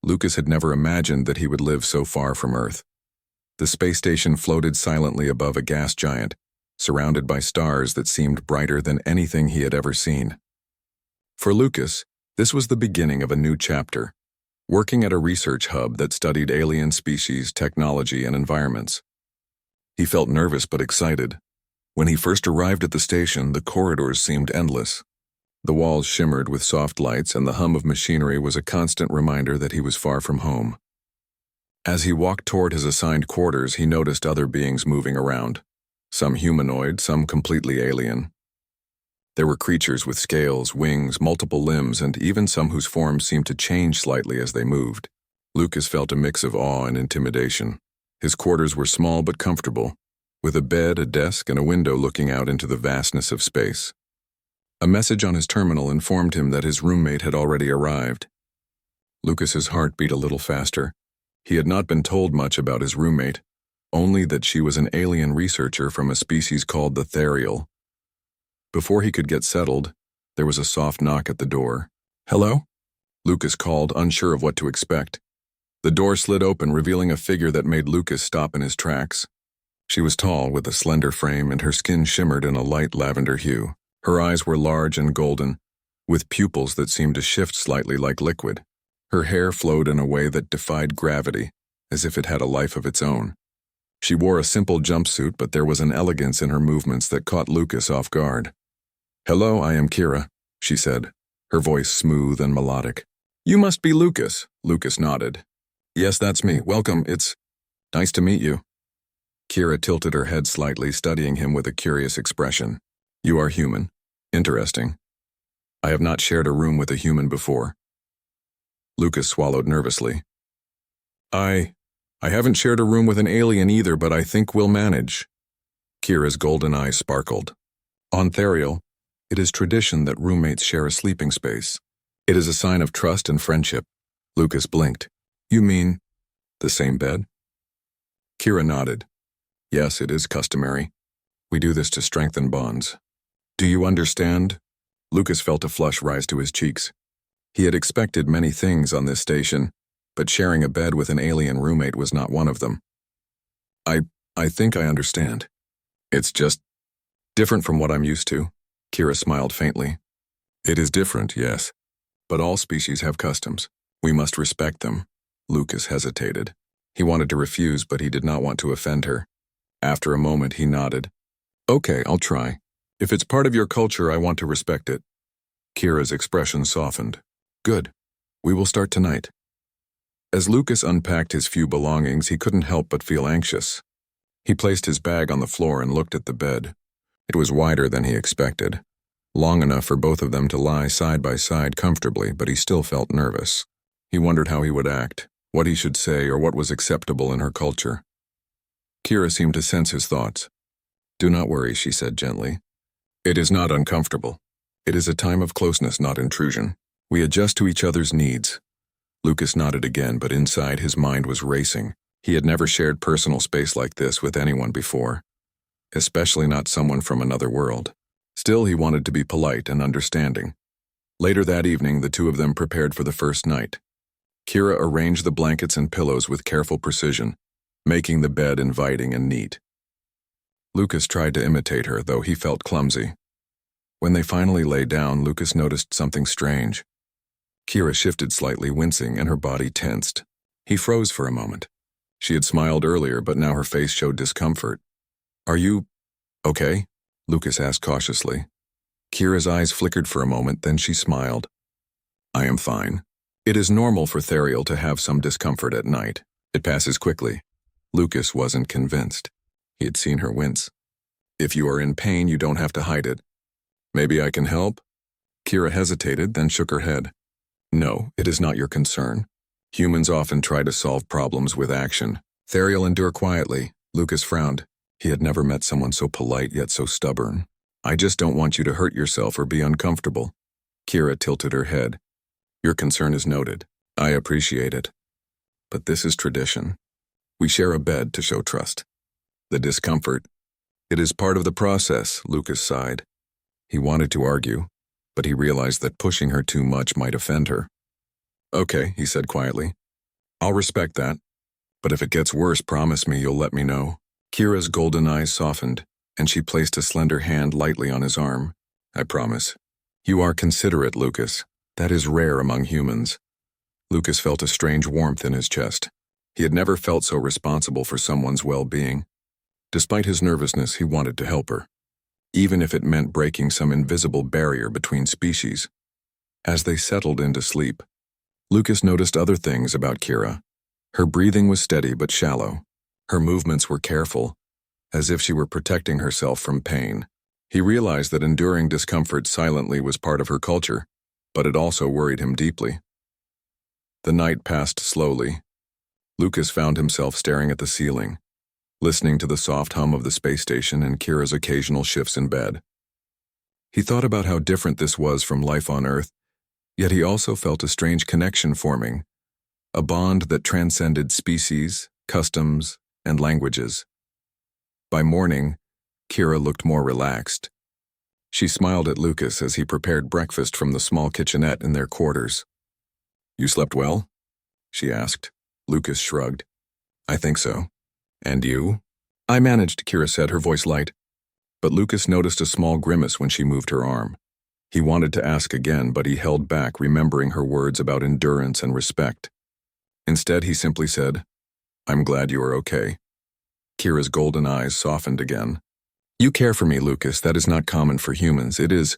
Lucas had never imagined that he would live so far from Earth. The space station floated silently above a gas giant, surrounded by stars that seemed brighter than anything he had ever seen. For Lucas, this was the beginning of a new chapter, working at a research hub that studied alien species, technology, and environments. He felt nervous but excited. When he first arrived at the station, the corridors seemed endless. The walls shimmered with soft lights, and the hum of machinery was a constant reminder that he was far from home. As he walked toward his assigned quarters, he noticed other beings moving around, some humanoid, some completely alien. There were creatures with scales, wings, multiple limbs, and even some whose forms seemed to change slightly as they moved. Lucas felt a mix of awe and intimidation. His quarters were small but comfortable, with a bed, a desk, and a window looking out into the vastness of space. A message on his terminal informed him that his roommate had already arrived. Lucas's heart beat a little faster. He had not been told much about his roommate, only that she was an alien researcher from a species called the Therial. Before he could get settled, there was a soft knock at the door. "Hello?" Lucas called, unsure of what to expect. The door slid open, revealing a figure that made Lucas stop in his tracks. She was tall, with a slender frame, and her skin shimmered in a light lavender hue. Her eyes were large and golden, with pupils that seemed to shift slightly like liquid. Her hair flowed in a way that defied gravity, as if it had a life of its own. She wore a simple jumpsuit, but there was an elegance in her movements that caught Lucas off guard. "Hello, I am Kira," she said, her voice smooth and melodic. "You must be Lucas," Lucas nodded. "Yes, that's me. Welcome, it's nice to meet you." Kira tilted her head slightly, studying him with a curious expression. "You are human. Interesting. I have not shared a room with a human before." Lucas swallowed nervously. I haven't shared a room with an alien either, but I think we'll manage." Kira's golden eyes sparkled. "On Therial, it is tradition that roommates share a sleeping space. It is a sign of trust and friendship." Lucas blinked. "You mean the same bed?" Kira nodded. "Yes, it is customary. We do this to strengthen bonds." "Do you understand?" Lucas felt a flush rise to his cheeks. He had expected many things on this station, but sharing a bed with an alien roommate was not one of them. I think I understand. It's just different from what I'm used to." Kira smiled faintly. "It is different, yes, but all species have customs. We must respect them." Lucas hesitated. He wanted to refuse, but he did not want to offend her. After a moment, he nodded. "Okay, I'll try. If it's part of your culture, I want to respect it." Kira's expression softened. "Good. We will start tonight." As Lucas unpacked his few belongings, he couldn't help but feel anxious. He placed his bag on the floor and looked at the bed. It was wider than he expected, long enough for both of them to lie side by side comfortably, but he still felt nervous. He wondered how he would act, what he should say, or what was acceptable in her culture. Kira seemed to sense his thoughts. "Do not worry," she said gently. "It is not uncomfortable. It is a time of closeness, not intrusion. We adjust to each other's needs." Lucas nodded again, but inside his mind was racing. He had never shared personal space like this with anyone before, especially not someone from another world. Still, he wanted to be polite and understanding. Later that evening, the two of them prepared for the first night. Kira arranged the blankets and pillows with careful precision, making the bed inviting and neat. Lucas tried to imitate her, though he felt clumsy. When they finally lay down, Lucas noticed something strange. Kira shifted slightly, wincing, and her body tensed. He froze for a moment. She had smiled earlier, but now her face showed discomfort. "Are you okay?" Lucas asked cautiously. Kira's eyes flickered for a moment, then she smiled. "I am fine. It is normal for Therial to have some discomfort at night. It passes quickly." Lucas wasn't convinced. He had seen her wince. "If you are in pain, you don't have to hide it. Maybe I can help?" Kira hesitated, then shook her head. "No, it is not your concern. Humans often try to solve problems with action. Therial endure quietly." Lucas frowned. He had never met someone so polite yet so stubborn. "I just don't want you to hurt yourself or be uncomfortable." Kira tilted her head. "Your concern is noted. I appreciate it. But this is tradition. We share a bed to show trust. The discomfort, it is part of the process," Lucas sighed. He wanted to argue, but he realized that pushing her too much might offend her. "Okay," he said quietly. I'll respect that, but if it gets worse, promise me you'll let me know. Kira's golden eyes softened, and she placed a slender hand lightly on his arm. I promise. You are considerate, Lucas. That is rare among humans. Lucas felt a strange warmth in his chest. He had never felt so responsible for someone's well-being. Despite his nervousness, he wanted to help her, even if it meant breaking some invisible barrier between species. As they settled into sleep, Lucas noticed other things about Kira. Her breathing was steady but shallow. Her movements were careful, as if she were protecting herself from pain. He realized that enduring discomfort silently was part of her culture, but it also worried him deeply. The night passed slowly. Lucas found himself staring at the ceiling, listening to the soft hum of the space station and Kira's occasional shifts in bed. He thought about how different this was from life on Earth, yet he also felt a strange connection forming, a bond that transcended species, customs, and languages. By morning, Kira looked more relaxed. She smiled at Lucas as he prepared breakfast from the small kitchenette in their quarters. You slept well? She asked. Lucas shrugged. I think so. And you? I managed, Kira said, her voice light. But Lucas noticed a small grimace when she moved her arm. He wanted to ask again, but he held back, remembering her words about endurance and respect. Instead, he simply said, I'm glad you are okay. Kira's golden eyes softened again. You care for me, Lucas. That is not common for humans. It is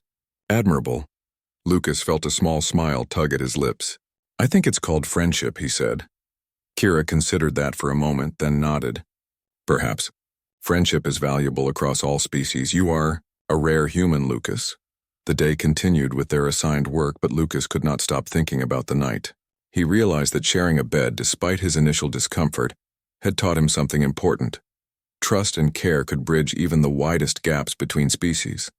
admirable. Lucas felt a small smile tug at his lips. I think it's called friendship, he said. Kira considered that for a moment, then nodded. Perhaps. Friendship is valuable across all species. You are a rare human, Lucas. The day continued with their assigned work, but Lucas could not stop thinking about the night. He realized that sharing a bed, despite his initial discomfort, had taught him something important. Trust and care could bridge even the widest gaps between species.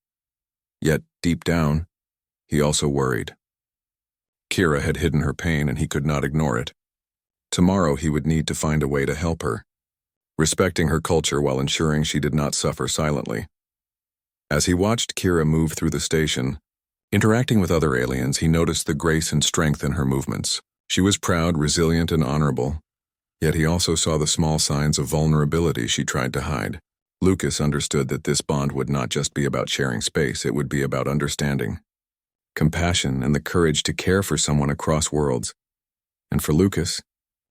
Yet, deep down, he also worried. Kira had hidden her pain and he could not ignore it. Tomorrow he would need to find a way to help her, respecting her culture while ensuring she did not suffer silently. As he watched Kira move through the station, interacting with other aliens, he noticed the grace and strength in her movements. She was proud, resilient, and honorable, yet he also saw the small signs of vulnerability she tried to hide. Lucas understood that this bond would not just be about sharing space, it would be about understanding, compassion, and the courage to care for someone across worlds. And for Lucas,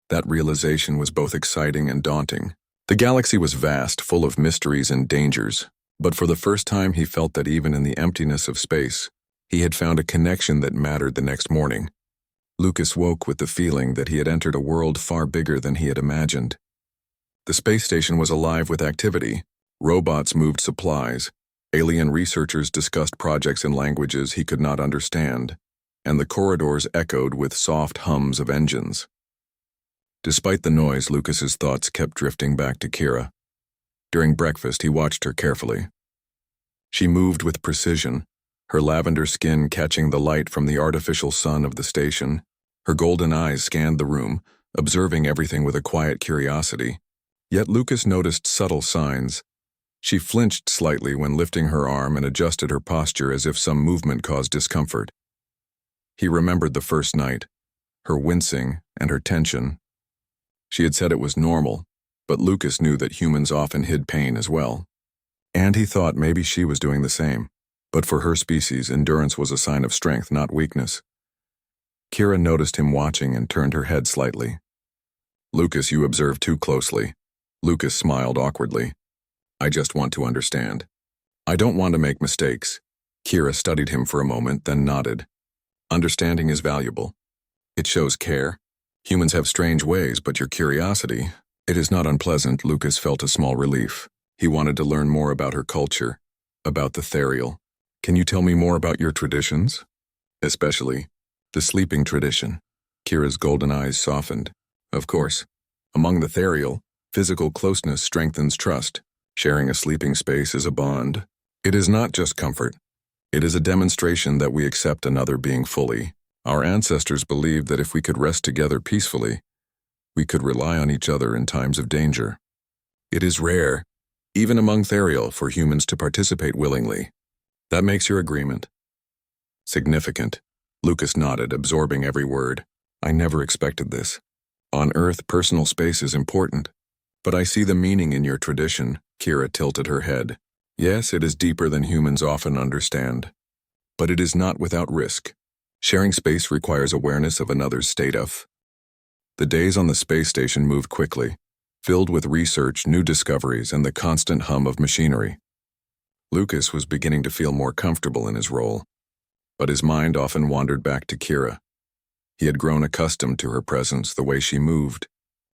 that realization was both exciting and daunting. The galaxy was vast, full of mysteries and dangers, but for the first time he felt that even in the emptiness of space, he had found a connection that mattered the next morning. Lucas woke with the feeling that he had entered a world far bigger than he had imagined. The space station was alive with activity. Robots moved supplies, alien researchers discussed projects in languages he could not understand, and the corridors echoed with soft hums of engines. Despite the noise, Lucas's thoughts kept drifting back to Kira. During breakfast, he watched her carefully. She moved with precision, her lavender skin catching the light from the artificial sun of the station. Her golden eyes scanned the room, observing everything with a quiet curiosity. Yet Lucas noticed subtle signs. She flinched slightly when lifting her arm and adjusted her posture as if some movement caused discomfort. He remembered the first night, her wincing and her tension. She had said it was normal, but Lucas knew that humans often hid pain as well. And he thought maybe she was doing the same. But for her species, endurance was a sign of strength, not weakness. Kira noticed him watching and turned her head slightly. Lucas, you observe too closely. Lucas smiled awkwardly. I just want to understand. I don't want to make mistakes. Kira studied him for a moment, then nodded. Understanding is valuable. It shows care. Humans have strange ways, but your curiosity, it is not unpleasant. Lucas felt a small relief. He wanted to learn more about her culture, about the Therial. Can you tell me more about your traditions? Especially the sleeping tradition. Kira's golden eyes softened. Of course. Among the Therial, physical closeness strengthens trust. Sharing a sleeping space is a bond. It is not just comfort. It is a demonstration that we accept another being fully. Our ancestors believed that if we could rest together peacefully, we could rely on each other in times of danger. It is rare, even among Therial, for humans to participate willingly. That makes your agreement significant. Lucas nodded, absorbing every word. I never expected this. On Earth, personal space is important. But I see the meaning in your tradition, Kira tilted her head. Yes, it is deeper than humans often understand. But it is not without risk. Sharing space requires awareness of another's state of. The days on the space station moved quickly, filled with research, new discoveries, and the constant hum of machinery. Lucas was beginning to feel more comfortable in his role, but his mind often wandered back to Kira. He had grown accustomed to her presence, the way she moved,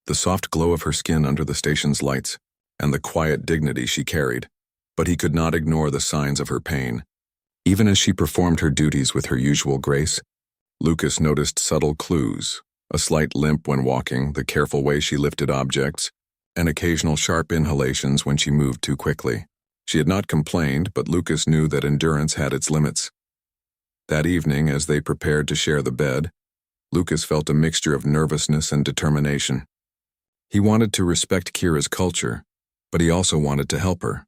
the soft glow of her skin under the station's lights, and the quiet dignity she carried. But he could not ignore the signs of her pain. Even as she performed her duties with her usual grace, Lucas noticed subtle clues, a slight limp when walking, the careful way she lifted objects, and occasional sharp inhalations when she moved too quickly. She had not complained, but Lucas knew that endurance had its limits. That evening, as they prepared to share the bed, Lucas felt a mixture of nervousness and determination. He wanted to respect Kira's culture, but he also wanted to help her.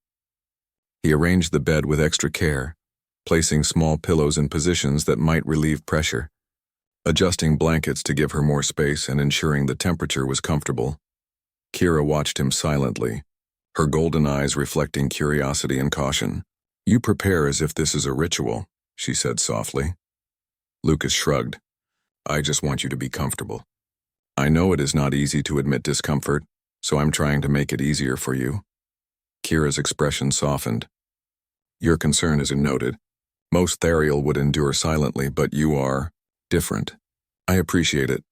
He arranged the bed with extra care, placing small pillows in positions that might relieve pressure, adjusting blankets to give her more space and ensuring the temperature was comfortable. Kira watched him silently, her golden eyes reflecting curiosity and caution. You prepare as if this is a ritual, she said softly. Lucas shrugged. I just want you to be comfortable. I know it is not easy to admit discomfort, so I'm trying to make it easier for you. Kira's expression softened. Your concern is noted. Most Therial would endure silently, but you are different. I appreciate it.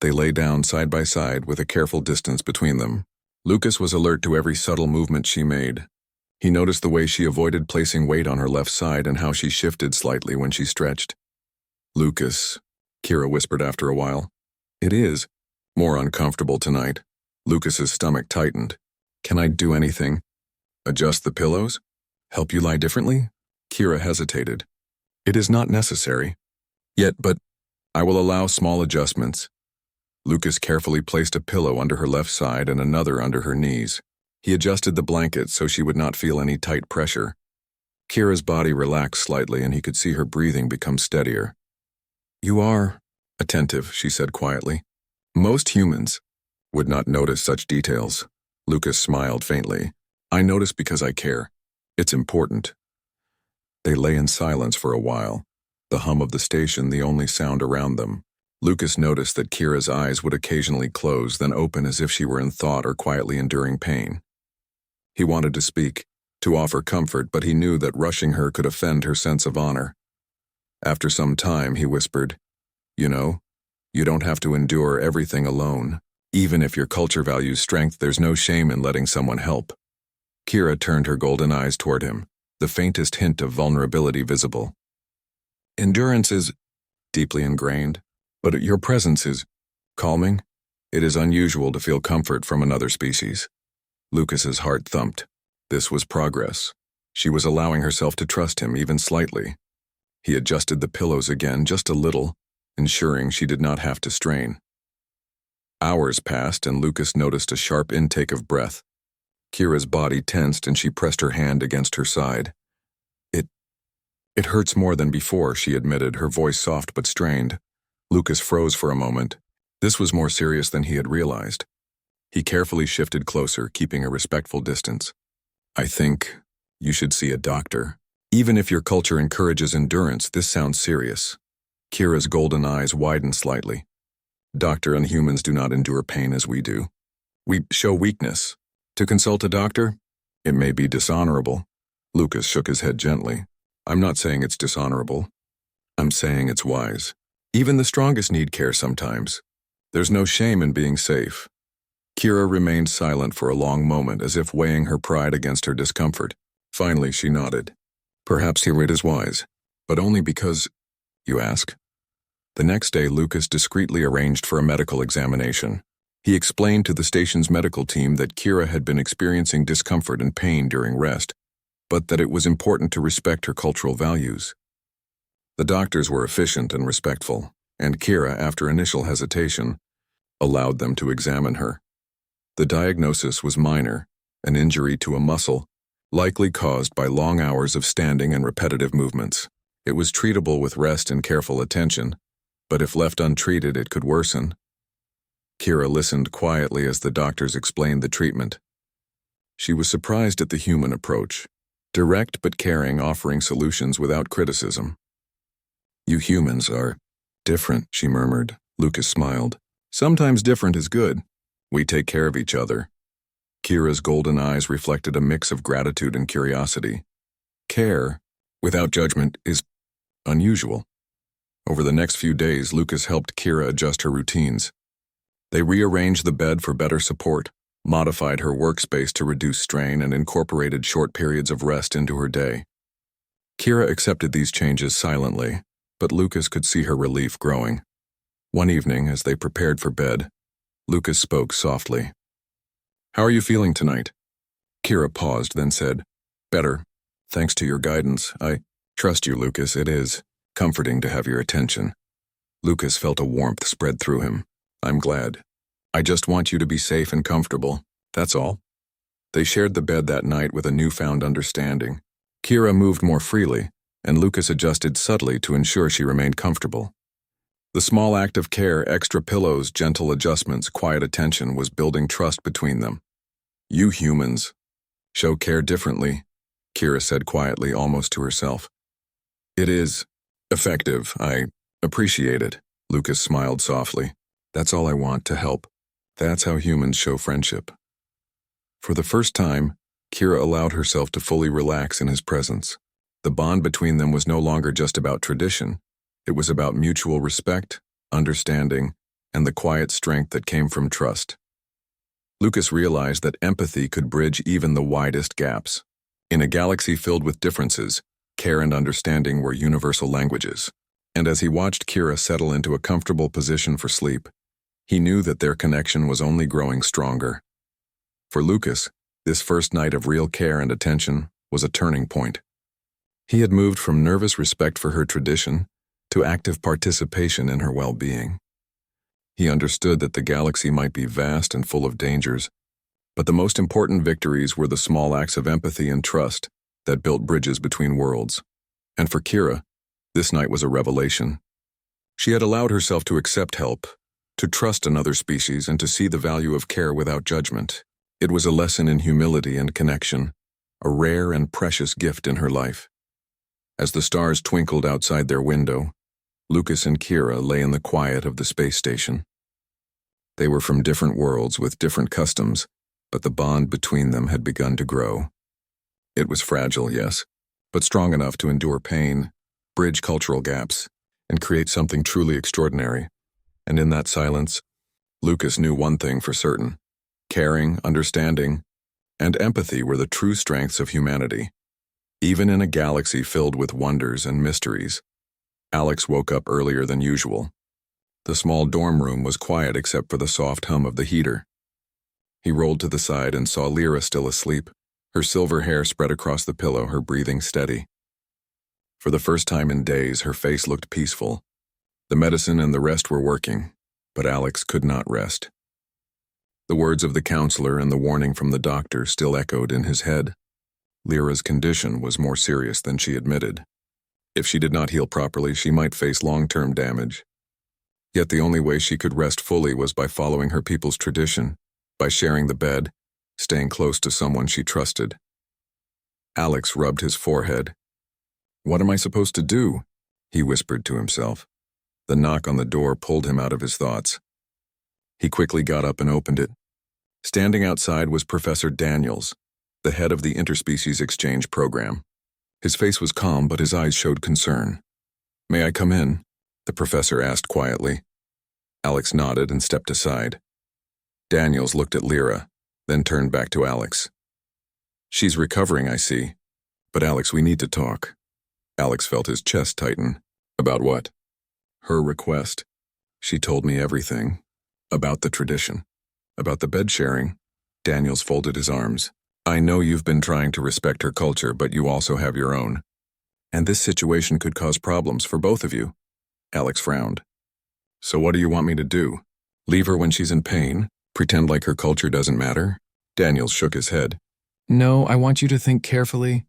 They lay down side by side with a careful distance between them. Lucas was alert to every subtle movement she made. He noticed the way she avoided placing weight on her left side and how she shifted slightly when she stretched. Lucas, Kira whispered after a while. It is more uncomfortable tonight. Lucas's stomach tightened. Can I do anything? Adjust the pillows? Help you lie differently? Kira hesitated. It is not necessary. Yet, but I will allow small adjustments. Lucas carefully placed a pillow under her left side and another under her knees. He adjusted the blanket so she would not feel any tight pressure. Kira's body relaxed slightly and he could see her breathing become steadier. You are attentive, she said quietly. Most humans would not notice such details. Lucas smiled faintly. I notice because I care. It's important. They lay in silence for a while, the hum of the station the only sound around them. Lucas noticed that Kira's eyes would occasionally close, then open as if she were in thought or quietly enduring pain. He wanted to speak, to offer comfort, but he knew that rushing her could offend her sense of honor. After some time, he whispered, You know, you don't have to endure everything alone. Even if your culture values strength, there's no shame in letting someone help. Kira turned her golden eyes toward him, the faintest hint of vulnerability visible. Endurance is deeply ingrained, but your presence is calming. It is unusual to feel comfort from another species. Lucas's heart thumped. This was progress. She was allowing herself to trust him even slightly. He adjusted the pillows again just a little, ensuring she did not have to strain. Hours passed and Lucas noticed a sharp intake of breath. Kira's body tensed and she pressed her hand against her side. It hurts more than before, she admitted, her voice soft but strained. Lucas froze for a moment. This was more serious than he had realized. He carefully shifted closer, keeping a respectful distance. I think you should see a doctor. Even if your culture encourages endurance, this sounds serious. Kira's golden eyes widened slightly. Doctor and humans do not endure pain as we do. We show weakness. To consult a doctor? It may be dishonorable. Lucas shook his head gently. I'm not saying it's dishonorable. I'm saying it's wise. Even the strongest need care sometimes. There's no shame in being safe. Kira remained silent for a long moment, as if weighing her pride against her discomfort. Finally, she nodded. Perhaps your wit is wise, but only because, you ask. The next day, Lucas discreetly arranged for a medical examination. He explained to the station's medical team that Kira had been experiencing discomfort and pain during rest, but that it was important to respect her cultural values. The doctors were efficient and respectful, and Kira, after initial hesitation, allowed them to examine her. The diagnosis was minor, an injury to a muscle, likely caused by long hours of standing and repetitive movements. It was treatable with rest and careful attention, but if left untreated, it could worsen. Kira listened quietly as the doctors explained the treatment. She was surprised at the human approach, direct but caring, offering solutions without criticism. "You humans are different," she murmured. Lucas smiled. "Sometimes different is good. We take care of each other." Kira's golden eyes reflected a mix of gratitude and curiosity. Care, without judgment, is unusual. Over the next few days, Lucas helped Kira adjust her routines. They rearranged the bed for better support, modified her workspace to reduce strain, and incorporated short periods of rest into her day. Kira accepted these changes silently, but Lucas could see her relief growing. One evening, as they prepared for bed, Lucas spoke softly. "How are you feeling tonight?" Kira paused, then said, "Better. Thanks to your guidance. I trust you, Lucas. It is comforting to have your attention." Lucas felt a warmth spread through him. "I'm glad. I just want you to be safe and comfortable. That's all." They shared the bed that night with a newfound understanding. Kira moved more freely, and Lucas adjusted subtly to ensure she remained comfortable. The small act of care, extra pillows, gentle adjustments, quiet attention, was building trust between them. "You humans show care differently," Kira said quietly, almost to herself. "It is effective. I appreciate it." Lucas smiled softly. "That's all I want, to help. That's how humans show friendship." For the first time, Kira allowed herself to fully relax in his presence. The bond between them was no longer just about tradition. It was about mutual respect, understanding, and the quiet strength that came from trust. Lucas realized that empathy could bridge even the widest gaps. In a galaxy filled with differences, care and understanding were universal languages. And as he watched Kira settle into a comfortable position for sleep, he knew that their connection was only growing stronger. For Lucas, this first night of real care and attention was a turning point. He had moved from nervous respect for her tradition to active participation in her well-being. He understood that the galaxy might be vast and full of dangers, but the most important victories were the small acts of empathy and trust that built bridges between worlds. And for Kira, this night was a revelation. She had allowed herself to accept help, to trust another species, and to see the value of care without judgment. It was a lesson in humility and connection, a rare and precious gift in her life. As the stars twinkled outside their window, Lucas and Kira lay in the quiet of the space station. They were from different worlds with different customs, but the bond between them had begun to grow. It was fragile, yes, but strong enough to endure pain, bridge cultural gaps, and create something truly extraordinary. And in that silence, Lucas knew one thing for certain: caring, understanding, and empathy were the true strengths of humanity. Even in a galaxy filled with wonders and mysteries, Alex woke up earlier than usual. The small dorm room was quiet except for the soft hum of the heater. He rolled to the side and saw Lyra still asleep, her silver hair spread across the pillow, her breathing steady. For the first time in days, her face looked peaceful. The medicine and the rest were working, but Alex could not rest. The words of the counselor and the warning from the doctor still echoed in his head. Lyra's condition was more serious than she admitted. If she did not heal properly, she might face long-term damage. Yet the only way she could rest fully was by following her people's tradition, by sharing the bed, staying close to someone she trusted. Alex rubbed his forehead. "What am I supposed to do?" he whispered to himself. The knock on the door pulled him out of his thoughts. He quickly got up and opened it. Standing outside was Professor Daniels, the head of the Interspecies Exchange Program. His face was calm, but his eyes showed concern. "May I come in?" the professor asked quietly. Alex nodded and stepped aside. Daniels looked at Lyra, then turned back to Alex. "She's recovering, I see. But Alex, we need to talk." Alex felt his chest tighten. "About what?" "Her request. She told me everything. About the tradition. About the bed sharing." Daniels folded his arms. "I know you've been trying to respect her culture, but you also have your own. And this situation could cause problems for both of you." Alex frowned. "So what do you want me to do? Leave her when she's in pain? Pretend like her culture doesn't matter?" Daniels shook his head. "No, I want you to think carefully.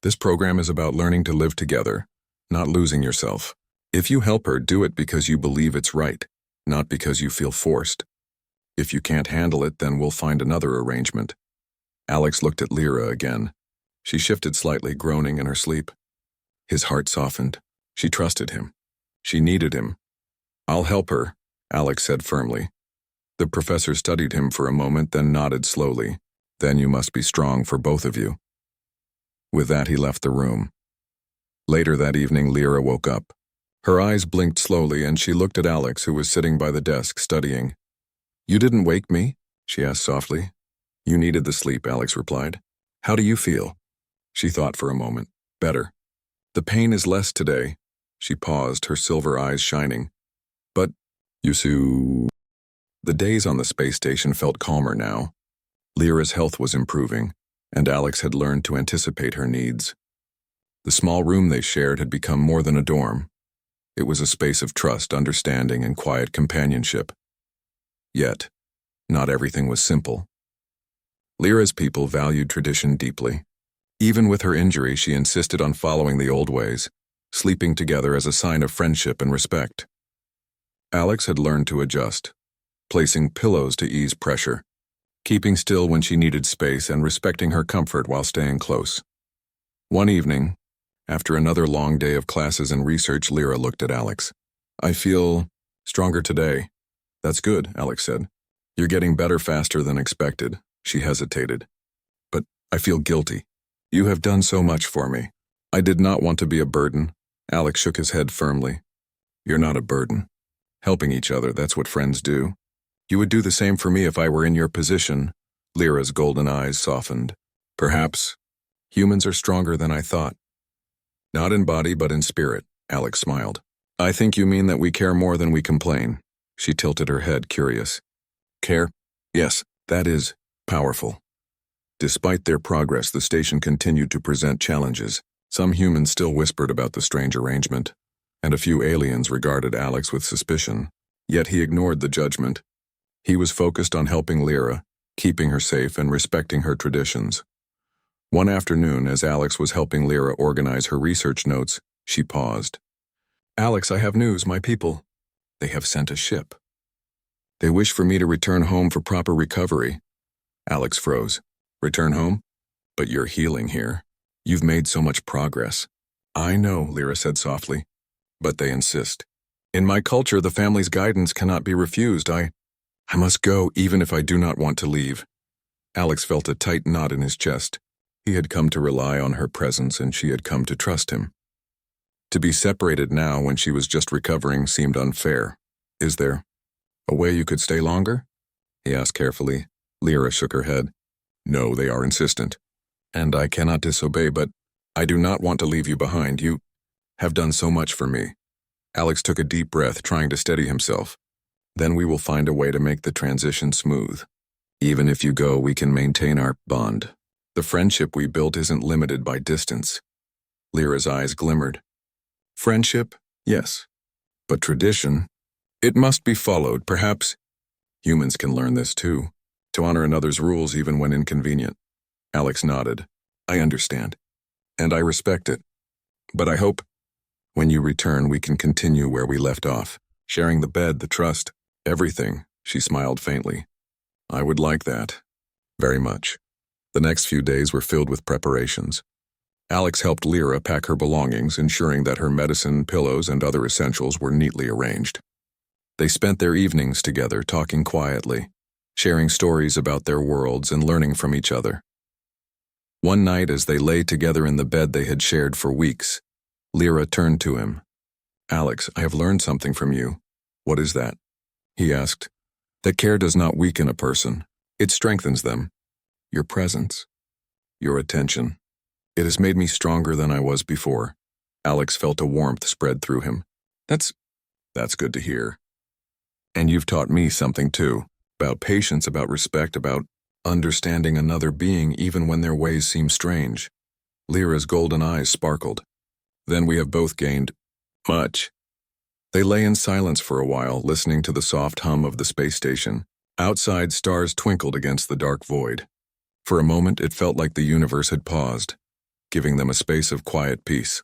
This program is about learning to live together, not losing yourself. If you help her, do it because you believe it's right, not because you feel forced. If you can't handle it, then we'll find another arrangement. Alex looked at Lyra again. She shifted slightly, groaning in her sleep. His heart softened. She trusted him. She needed him. I'll help her, Alex said firmly. The professor studied him for a moment, then nodded slowly. Then you must be strong for both of you. With that, he left the room. Later that evening, Lyra woke up. Her eyes blinked slowly, and she looked at Alex, who was sitting by the desk studying. You didn't wake me? She asked softly. You needed the sleep, Alex replied. How do you feel? She thought for a moment. Better. The pain is less today. She paused, her silver eyes shining. But, Yusu... The days on the space station felt calmer now. Lyra's health was improving, and Alex had learned to anticipate her needs. The small room they shared had become more than a dorm. It was a space of trust, understanding, and quiet companionship. Yet, not everything was simple. Lyra's people valued tradition deeply. Even with her injury, she insisted on following the old ways, sleeping together as a sign of friendship and respect. Alex had learned to adjust, placing pillows to ease pressure, keeping still when she needed space, and respecting her comfort while staying close. One evening, after another long day of classes and research, Lyra looked at Alex. I feel stronger today. That's good, Alex said. You're getting better faster than expected. She hesitated. But I feel guilty. You have done so much for me. I did not want to be a burden. Alex shook his head firmly. You're not a burden. Helping each other, that's what friends do. You would do the same for me if I were in your position. Lyra's golden eyes softened. Perhaps. Humans are stronger than I thought. Not in body, but in spirit, Alex smiled. I think you mean that we care more than we complain. She tilted her head, curious. Care? Yes, that is powerful. Despite their progress, the station continued to present challenges. Some humans still whispered about the strange arrangement, and a few aliens regarded Alex with suspicion. Yet he ignored the judgment. He was focused on helping Lyra, keeping her safe, and respecting her traditions. One afternoon, as Alex was helping Lyra organize her research notes, she paused. Alex, I have news, my people. They have sent a ship. They wish for me to return home for proper recovery. Alex froze. Return home? But you're healing here. You've made so much progress. I know, Lyra said softly. But they insist. In my culture, the family's guidance cannot be refused. I must go, even if I do not want to leave. Alex felt a tight knot in his chest. He had come to rely on her presence, and she had come to trust him. To be separated now, when she was just recovering, seemed unfair. Is there a way you could stay longer? He asked carefully. Lyra shook her head. No, they are insistent. And I cannot disobey, but I do not want to leave you behind. You have done so much for me. Alex took a deep breath, trying to steady himself. Then we will find a way to make the transition smooth. Even if you go, we can maintain our bond. The friendship we built isn't limited by distance. Lyra's eyes glimmered. Friendship? Yes. But tradition? It must be followed, perhaps. Humans can learn this too, to honor another's rules even when inconvenient. Alex nodded. I understand. And I respect it. But I hope, when you return, we can continue where we left off, sharing the bed, the trust, everything. She smiled faintly. I would like that. Very much. The next few days were filled with preparations. Alex helped Lyra pack her belongings, ensuring that her medicine, pillows, and other essentials were neatly arranged. They spent their evenings together, talking quietly, sharing stories about their worlds and learning from each other. One night, as they lay together in the bed they had shared for weeks, Lyra turned to him. Alex, I have learned something from you. What is that? He asked. That care does not weaken a person. It strengthens them. Your presence. Your attention. It has made me stronger than I was before. Alex felt a warmth spread through him. That's good to hear. And you've taught me something too, about patience, about respect, about understanding another being even when their ways seem strange. Lyra's golden eyes sparkled. Then we have both gained much. They lay in silence for a while, listening to the soft hum of the space station. Outside, stars twinkled against the dark void. For a moment, it felt like the universe had paused, giving them a space of quiet peace.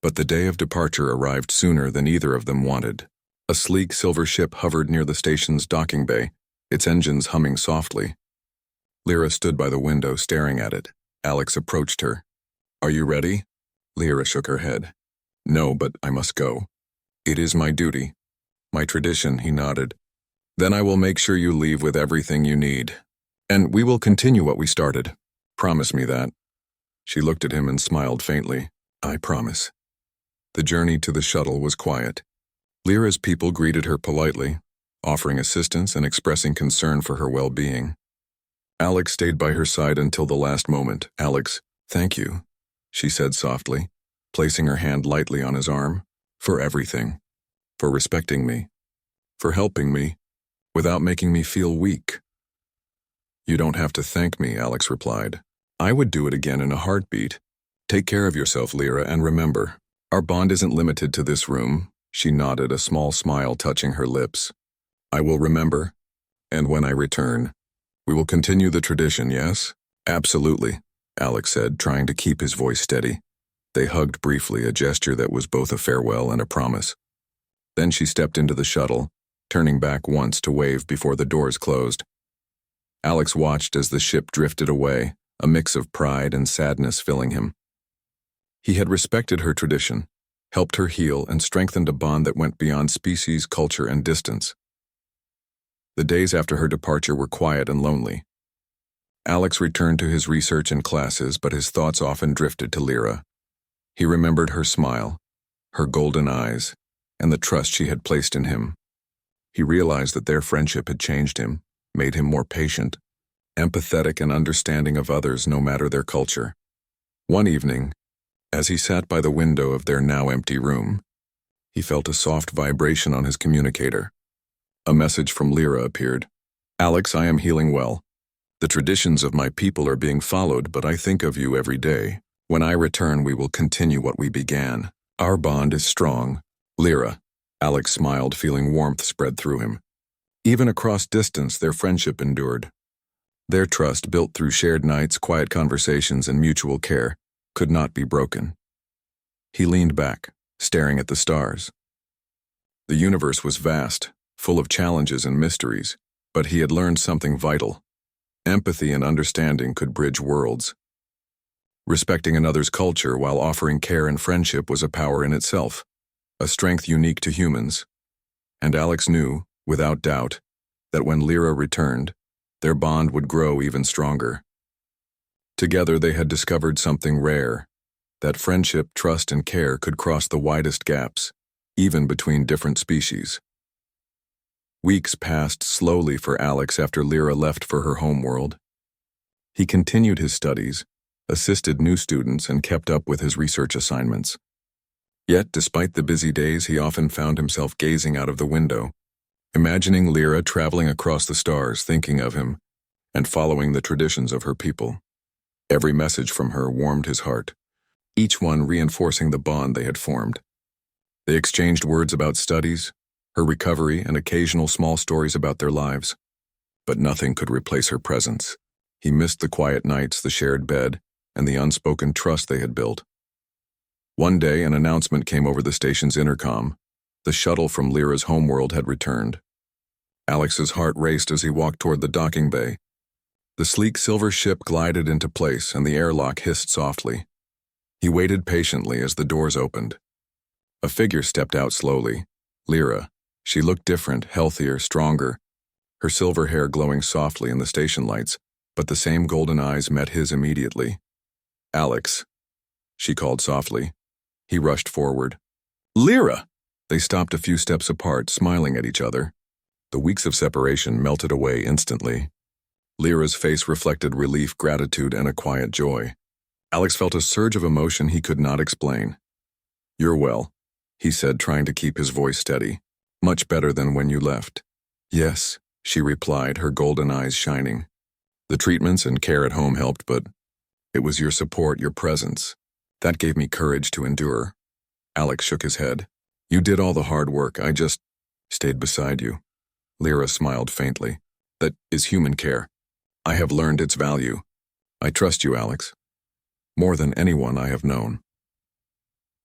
But the day of departure arrived sooner than either of them wanted. A sleek silver ship hovered near the station's docking bay, its engines humming softly. Lyra stood by the window staring at it. Alex approached her. "Are you ready?" Lyra shook her head. "No, but I must go." "It is my duty." "My tradition," he nodded. "Then I will make sure you leave with everything you need. And we will continue what we started. Promise me that." She looked at him and smiled faintly. "I promise." The journey to the shuttle was quiet. Lyra's people greeted her politely, offering assistance and expressing concern for her well-being. Alex stayed by her side until the last moment. "Alex, thank you," she said softly, placing her hand lightly on his arm. "For everything. For respecting me. For helping me, without making me feel weak." "You don't have to thank me," Alex replied. "I would do it again in a heartbeat. Take care of yourself, Lyra, and remember, our bond isn't limited to this room." She nodded, a small smile touching her lips. "I will remember, and when I return, we will continue the tradition, yes?" "Absolutely," Alex said, trying to keep his voice steady. They hugged briefly, a gesture that was both a farewell and a promise. Then she stepped into the shuttle, turning back once to wave before the doors closed. Alex watched as the ship drifted away, a mix of pride and sadness filling him. He had respected her tradition, helped her heal, and strengthened a bond that went beyond species, culture, and distance. The days after her departure were quiet and lonely. Alex returned to his research and classes, but his thoughts often drifted to Lyra. He remembered her smile, her golden eyes, and the trust she had placed in him. He realized that their friendship had changed him, made him more patient, empathetic, and understanding of others no matter their culture. One evening, as he sat by the window of their now empty room, he felt a soft vibration on his communicator. A message from Lyra appeared. "Alex, I am healing well. The traditions of my people are being followed, but I think of you every day. When I return, we will continue what we began. Our bond is strong. Lyra." Alex smiled, feeling warmth spread through him. Even across distance, their friendship endured. Their trust, built through shared nights, quiet conversations, and mutual care, could not be broken. He leaned back, staring at the stars. The universe was vast, full of challenges and mysteries, but he had learned something vital. Empathy and understanding could bridge worlds. Respecting another's culture while offering care and friendship was a power in itself, a strength unique to humans. And Alex knew, without doubt, that when Lyra returned, their bond would grow even stronger. Together they had discovered something rare, that friendship, trust, and care could cross the widest gaps, even between different species. Weeks passed slowly for Alex after Lyra left for her homeworld. He continued his studies, assisted new students, and kept up with his research assignments. Yet, despite the busy days, he often found himself gazing out of the window, imagining Lyra traveling across the stars, thinking of him, and following the traditions of her people. Every message from her warmed his heart, each one reinforcing the bond they had formed. They exchanged words about studies, her recovery, and occasional small stories about their lives. But nothing could replace her presence. He missed the quiet nights, the shared bed, and the unspoken trust they had built. One day, an announcement came over the station's intercom. The shuttle from Lyra's homeworld had returned. Alex's heart raced as he walked toward the docking bay. The sleek silver ship glided into place, and the airlock hissed softly. He waited patiently as the doors opened. A figure stepped out slowly. Lyra. She looked different, healthier, stronger, her silver hair glowing softly in the station lights, but the same golden eyes met his immediately. "Alex," she called softly. He rushed forward. "Lyra!" They stopped a few steps apart, smiling at each other. The weeks of separation melted away instantly. Lyra's face reflected relief, gratitude, and a quiet joy. Alex felt a surge of emotion he could not explain. "You're well," he said, trying to keep his voice steady. "Much better than when you left." "Yes," she replied, her golden eyes shining. "The treatments and care at home helped, but it was your support, your presence, that gave me courage to endure." Alex shook his head. "You did all the hard work. I just stayed beside you." Lyra smiled faintly. "That is human care. I have learned its value. I trust you, Alex. More than anyone I have known."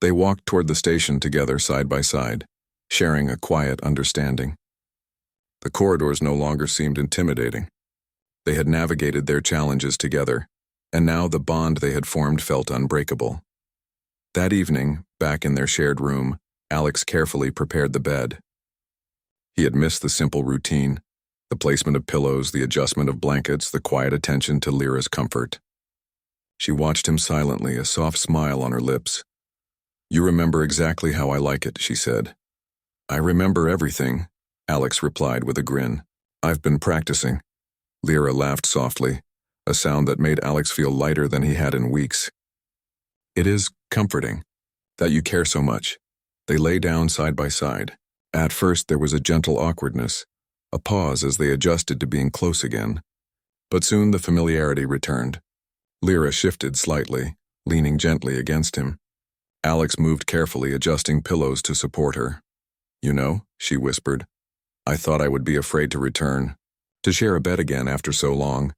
They walked toward the station together, side by side, sharing a quiet understanding. The corridors no longer seemed intimidating. They had navigated their challenges together, and now the bond they had formed felt unbreakable. That evening, back in their shared room, Alex carefully prepared the bed. He had missed the simple routine, the placement of pillows, the adjustment of blankets, the quiet attention to Lyra's comfort. She watched him silently, a soft smile on her lips. "You remember exactly how I like it," she said. "I remember everything," Alex replied with a grin. "I've been practicing." Lyra laughed softly, a sound that made Alex feel lighter than he had in weeks. "It is comforting that you care so much." They lay down side by side. At first there was a gentle awkwardness, a pause as they adjusted to being close again. But soon the familiarity returned. Lyra shifted slightly, leaning gently against him. Alex moved carefully, adjusting pillows to support her. "You know," she whispered, "I thought I would be afraid to return, to share a bed again after so long."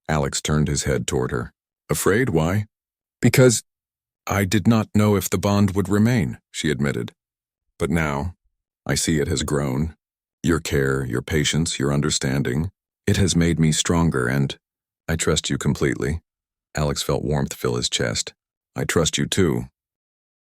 Alex turned his head toward her. "Afraid? Why?" "Because I did not know if the bond would remain," she admitted. "But now, I see it has grown. Your care, your patience, your understanding. It has made me stronger, and I trust you completely." Alex felt warmth fill his chest. "I trust you too,"